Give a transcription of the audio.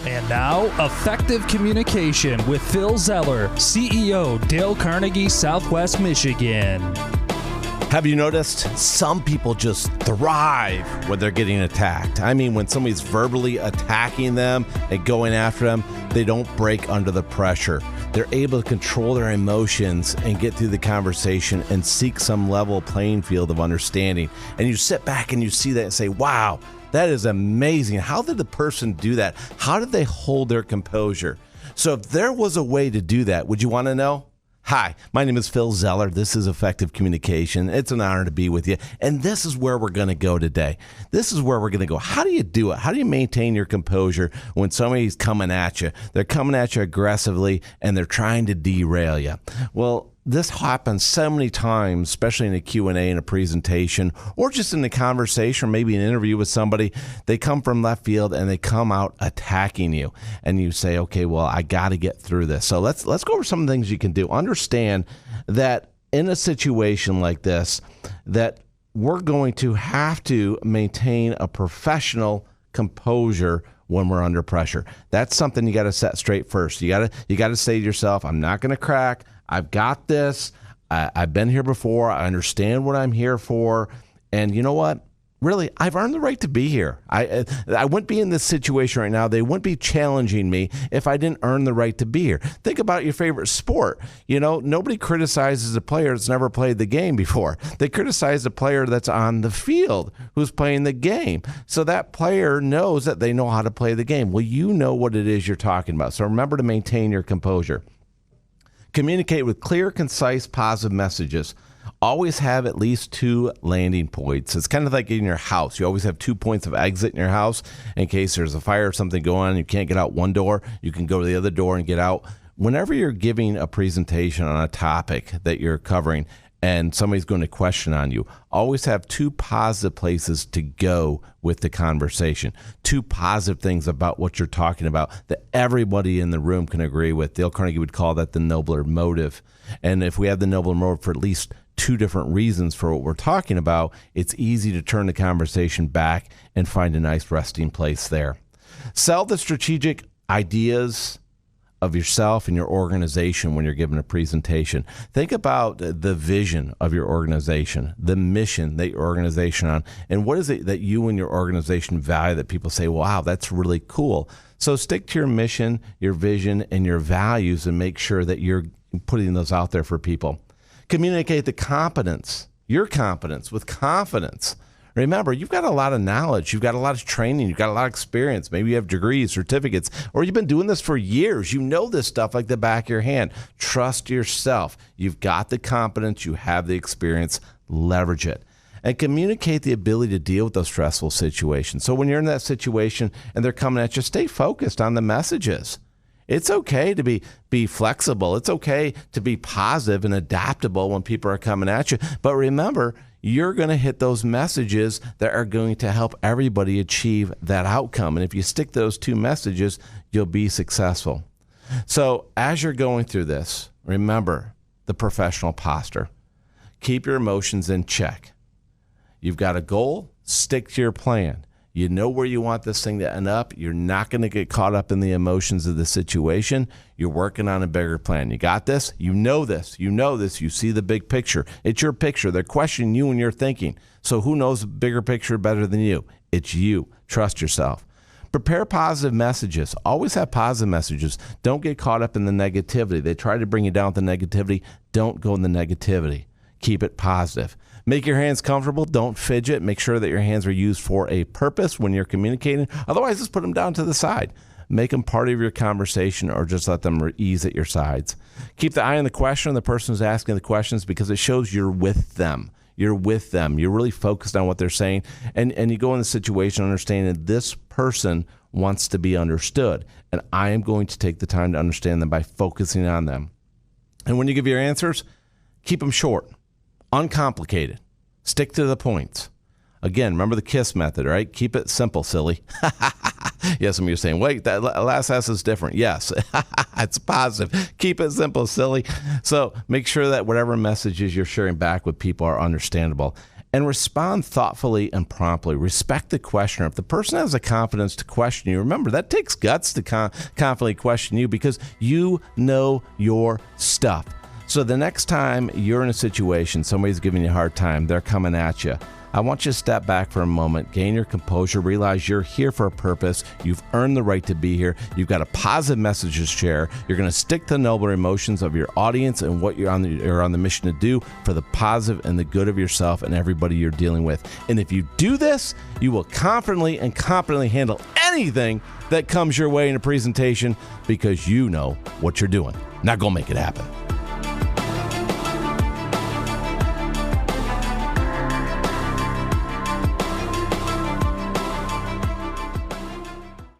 And now, Effective Communication with Phil Zeller, CEO, Dale Carnegie, Southwest Michigan. Have you noticed some people just thrive when they're getting attacked? I mean, when somebody's verbally attacking them and going after them, they don't break under the pressure. They're able to control their emotions and get through the conversation and seek some level playing field of understanding. And you sit back and you see that and say, wow, that is amazing. How did the person do that? How did they hold their composure? So if there was a way to do that, would you want to know? Hi, my name is Phil Zeller. This is Effective Communication. It's an honor to be with you. And this is where we're going to go today. This is where we're going to go. How do you do it? How do you maintain your composure when somebody's coming at you? They're coming at you aggressively and they're trying to derail you. Well, this happens so many times, especially in a Q&A in a presentation or just in a conversation or maybe an interview with somebody. They come from left field and they come out attacking you. And you say, okay, well, I got to get through this. So let's go over some things you can do. Understand that in a situation like this, that we're going to have to maintain a professional composure when we're under pressure. That's something you got to set straight first. You got to say to yourself, I'm not going to crack. I've got this. I've been here before. I understand what I'm here for. And you know what? Really, I've earned the right to be here. I wouldn't be in this situation right now. They wouldn't be challenging me if I didn't earn the right to be here. Think about your favorite sport. You know, nobody criticizes a player that's never played the game before. They criticize the player that's on the field who's playing the game. So that player knows that they know how to play the game. Well, you know what it is you're talking about. So remember to maintain your composure. Communicate with clear, concise, positive messages. Always have at least 2 landing points. It's kind of like in your house. You always have 2 points of exit in your house in case there's a fire or something going on and you can't get out one door. You can go to the other door and get out. Whenever you're giving a presentation on a topic that you're covering and somebody's going to question on you, always have 2 positive places to go with the conversation. 2 positive things about what you're talking about that everybody in the room can agree with. Dale Carnegie would call that the nobler motive. And if we have the nobler motive for at least 2 different reasons for what we're talking about, it's easy to turn the conversation back and find a nice resting place there. Sell the strategic ideas of yourself and your organization when you're giving a presentation. Think about the vision of your organization, the mission that your organization on, and what is it that you and your organization value that people say, wow, that's really cool. So stick to your mission, your vision, and your values and make sure that you're putting those out there for people. Communicate the competence, your competence with confidence. Remember, you've got a lot of knowledge. You've got a lot of training. You've got a lot of experience. Maybe you have degrees, certificates, or you've been doing this for years. You know this stuff like the back of your hand. Trust yourself. You've got the competence. You have the experience. Leverage it. And communicate the ability to deal with those stressful situations. So when you're in that situation and they're coming at you, stay focused on the messages. It's okay to be flexible. It's okay to be positive and adaptable when people are coming at you. But remember, you're going to hit those messages that are going to help everybody achieve that outcome. And if you stick those 2 messages, you'll be successful. So as you're going through this, remember the professional posture. Keep your emotions in check. You've got a goal, stick to your plan. You know where you want this thing to end up. You're not going to get caught up in the emotions of the situation. You're working on a bigger plan. You got this? You know this. You know this. You see the big picture. It's your picture. They're questioning you and your thinking. So who knows the bigger picture better than you? It's you. Trust yourself. Prepare positive messages. Always have positive messages. Don't get caught up in the negativity. They try to bring you down with the negativity. Don't go in the negativity. Keep it positive. Make your hands comfortable. Don't fidget. Make sure that your hands are used for a purpose when you're communicating. Otherwise, just put them down to the side. Make them part of your conversation or just let them ease at your sides. Keep the eye on the question, the person who's asking the questions, because it shows you're with them. You're with them. You're really focused on what they're saying. And you go in the situation understanding this person wants to be understood. And I am going to take the time to understand them by focusing on them. And when you give your answers, keep them short. Uncomplicated. Stick to the points. Again, remember the KISS method, right? Keep it simple, silly. Yes, some of you are saying, wait, that last S is different. Yes, it's positive. Keep it simple, silly. So make sure that whatever messages you're sharing back with people are understandable. and respond thoughtfully and promptly. Respect the questioner. If the person has the confidence to question you, remember, that takes guts to confidently question you because you know your stuff. So the next time you're in a situation, somebody's giving you a hard time, they're coming at you, I want you to step back for a moment, gain your composure, realize you're here for a purpose. You've earned the right to be here. You've got a positive message to share. You're going to stick to the noble emotions of your audience and what you're on the mission to do for the positive and the good of yourself and everybody you're dealing with. And if you do this, you will confidently and competently handle anything that comes your way in a presentation because you know what you're doing. Now go make it happen.